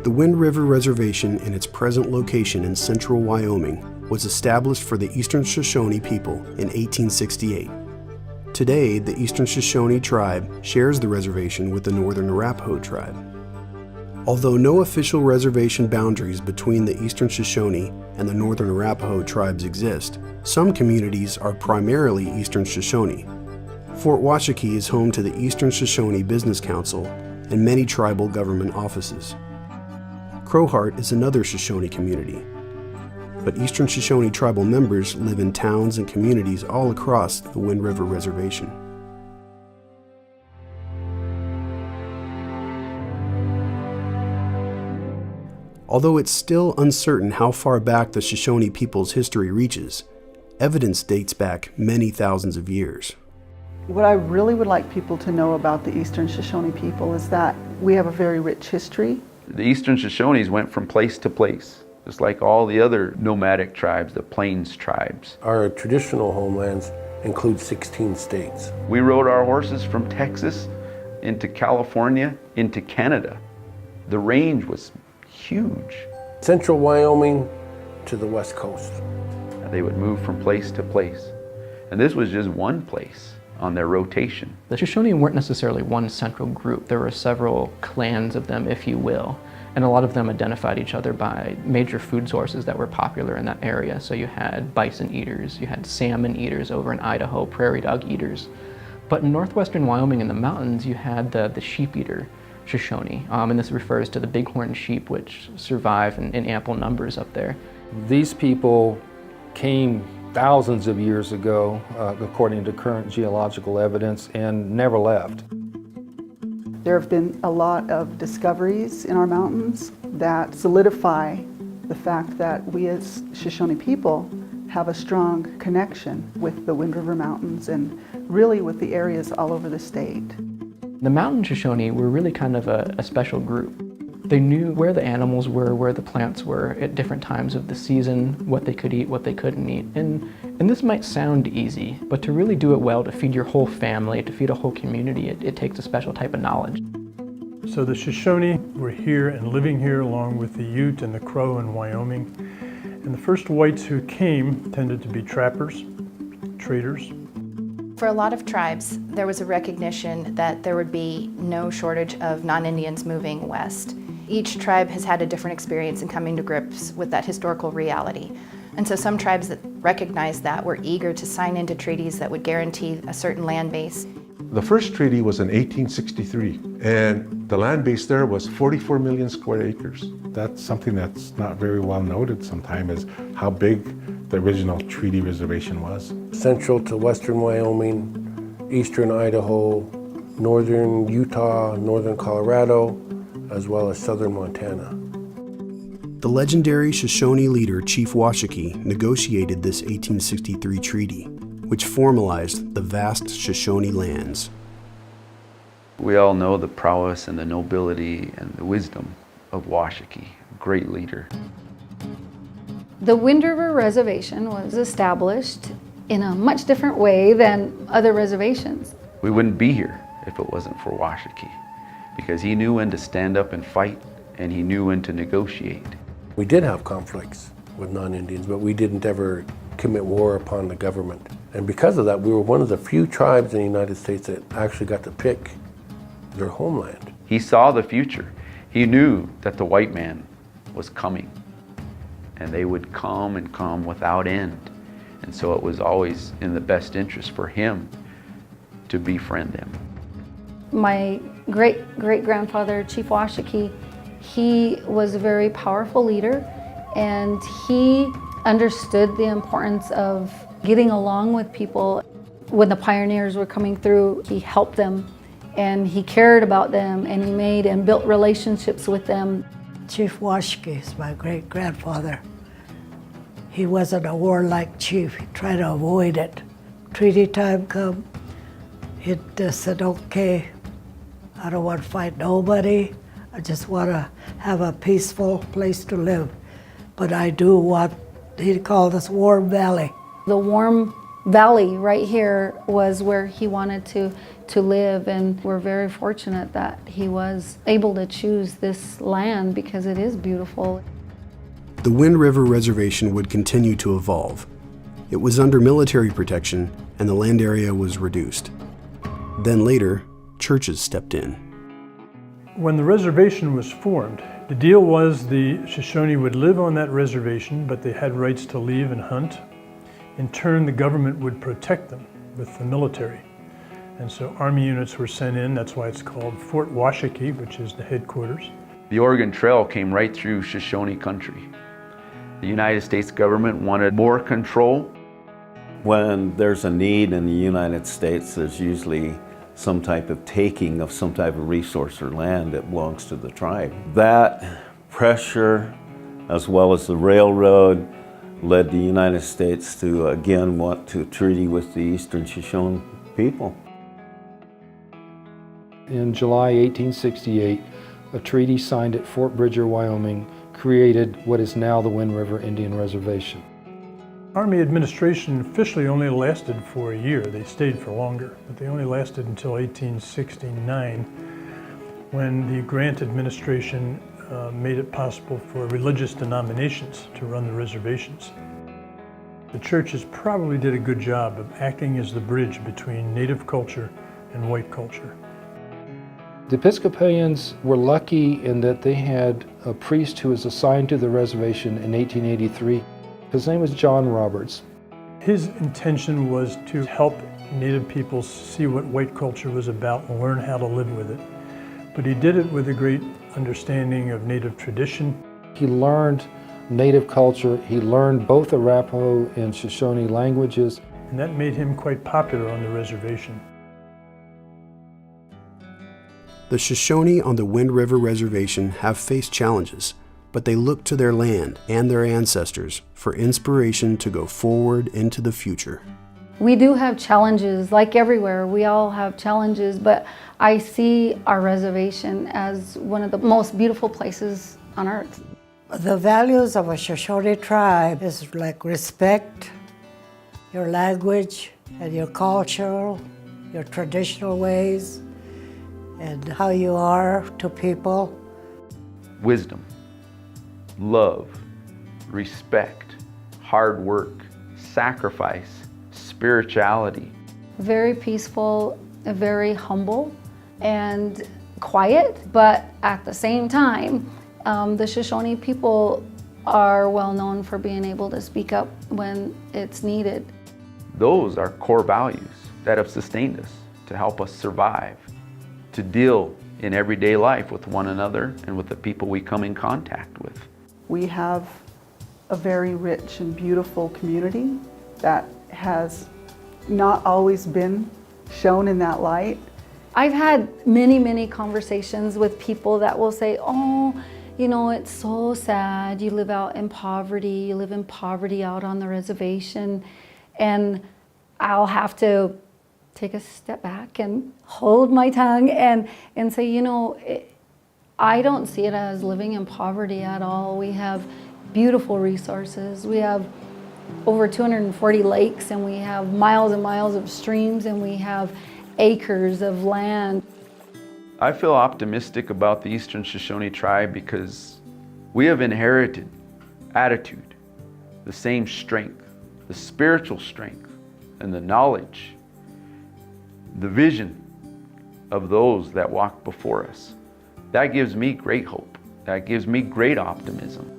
The Wind River Reservation in its present location in central Wyoming was established for the Eastern Shoshone people in 1868. Today, the Eastern Shoshone Tribe shares the reservation with the Northern Arapaho Tribe. Although no official reservation boundaries between the Eastern Shoshone and the Northern Arapaho tribes exist, some communities are primarily Eastern Shoshone. Fort Washakie is home to the Eastern Shoshone Business Council and many tribal government offices. Crowheart is another Shoshone community, but Eastern Shoshone tribal members live in towns and communities all across the Wind River Reservation. Although it's still uncertain how far back the Shoshone people's history reaches, evidence dates back many thousands of years. What I really would like people to know about the Eastern Shoshone people is that we have a very rich history. The Eastern Shoshones went from place to place, just like all the other nomadic tribes, the Plains tribes. Our traditional homelands include 16 states. We rode our horses from Texas into California, into Canada. The range was huge. Central Wyoming to the west coast. They would move from place to place. And this was just one place on their rotation. The Shoshone weren't necessarily one central group. There were several clans of them, if you will, and a lot of them identified each other by major food sources that were popular in that area. So you had bison eaters, you had salmon eaters over in Idaho, prairie dog eaters. But in northwestern Wyoming in the mountains, you had the sheep eater Shoshone, and this refers to the bighorn sheep which survive in ample numbers up there. These people came thousands of years ago, according to current geological evidence, and never left. There have been a lot of discoveries in our mountains that solidify the fact that we as Shoshone people have a strong connection with the Wind River Mountains and really with the areas all over the state. The mountain Shoshone were really kind of a special group. They knew where the animals were, where the plants were at different times of the season, what they could eat, what they couldn't eat. And this might sound easy, but to really do it well, to feed your whole family, to feed a whole community, it takes a special type of knowledge. So the Shoshone were here and living here along with the Ute and the Crow in Wyoming. And the first whites who came tended to be trappers, traders. For a lot of tribes, there was a recognition that there would be no shortage of non-Indians moving west. Each tribe has had a different experience in coming to grips with that historical reality. And so some tribes that recognized that were eager to sign into treaties that would guarantee a certain land base. The first treaty was in 1863, and the land base there was 44 million square acres. That's something that's not very well noted sometimes, is how big the original treaty reservation was. Central to western Wyoming, eastern Idaho, northern Utah, northern Colorado, as well as southern Montana. The legendary Shoshone leader Chief Washakie negotiated this 1863 treaty, which formalized the vast Shoshone lands. We all know the prowess and the nobility and the wisdom of Washakie, a great leader. The Wind River Reservation was established in a much different way than other reservations. We wouldn't be here if it wasn't for Washakie, because he knew when to stand up and fight, and he knew when to negotiate. We did have conflicts with non-Indians, but we didn't ever commit war upon the government. And because of that, we were one of the few tribes in the United States that actually got to pick their homeland. He saw the future. He knew that the white man was coming, and they would come and come without end. And so it was always in the best interest for him to befriend them. My great-great-grandfather, Chief Washakie, he was a very powerful leader, and he understood the importance of getting along with people. When the pioneers were coming through, he helped them, and he cared about them, and he made and built relationships with them. Chief Washakie is my great-grandfather. He wasn't a warlike chief. He tried to avoid it. Treaty time come, he just said, okay, I don't want to fight nobody. I just want to have a peaceful place to live. But I do want, he called us Warm Valley. The Warm valley right here was where he wanted to live, and we're very fortunate that he was able to choose this land because it is beautiful. The Wind River Reservation would continue to evolve. It was under military protection and the land area was reduced. Then later, churches stepped in. When the reservation was formed, the deal was the Shoshone would live on that reservation, but they had rights to leave and hunt. In turn, the government would protect them with the military. And so Army units were sent in. That's why it's called Fort Washakie, which is the headquarters. The Oregon Trail came right through Shoshone country. The United States government wanted more control. When there's a need in the United States, there's usually some type of taking of some type of resource or land that belongs to the tribe. That pressure, as well as the railroad, led the United States to again want to treaty with the Eastern Shoshone people. In July 1868, a treaty signed at Fort Bridger, Wyoming, created what is now the Wind River Indian Reservation. Army administration officially only lasted for a year. They stayed for longer, but they only lasted until 1869, when the Grant administration made it possible for religious denominations to run the reservations. The churches probably did a good job of acting as the bridge between Native culture and white culture. The Episcopalians were lucky in that they had a priest who was assigned to the reservation in 1883. His name was John Roberts. His intention was to help Native peoples see what white culture was about and learn how to live with it. But he did it with a great understanding of Native tradition. He learned Native culture. He learned both Arapaho and Shoshone languages. And that made him quite popular on the reservation. The Shoshone on the Wind River Reservation have faced challenges, but they look to their land and their ancestors for inspiration to go forward into the future. We do have challenges, like everywhere. We all have challenges, but I see our reservation as one of the most beautiful places on earth. The values of a Shoshone tribe is like respect, your language and your culture, your traditional ways, and how you are to people. Wisdom, love, respect, hard work, sacrifice, spirituality. Very peaceful, very humble, and quiet, but at the same time, the Shoshone people are well known for being able to speak up when it's needed. Those are core values that have sustained us to help us survive, to deal in everyday life with one another and with the people we come in contact with. We have a very rich and beautiful community that has not always been shown in that light. I've had many conversations with people that will say, oh, you know, it's so sad. You live out in poverty. You live in poverty out on the reservation. And I'll have to take a step back and hold my tongue and say, you know, I don't see it as living in poverty at all. We have beautiful resources. We have over 240 lakes, and we have miles and miles of streams, and we have acres of land. I feel optimistic about the Eastern Shoshone Tribe because we have inherited attitude, the same strength, the spiritual strength, and the knowledge, the vision of those that walk before us. That gives me great hope. That gives me great optimism.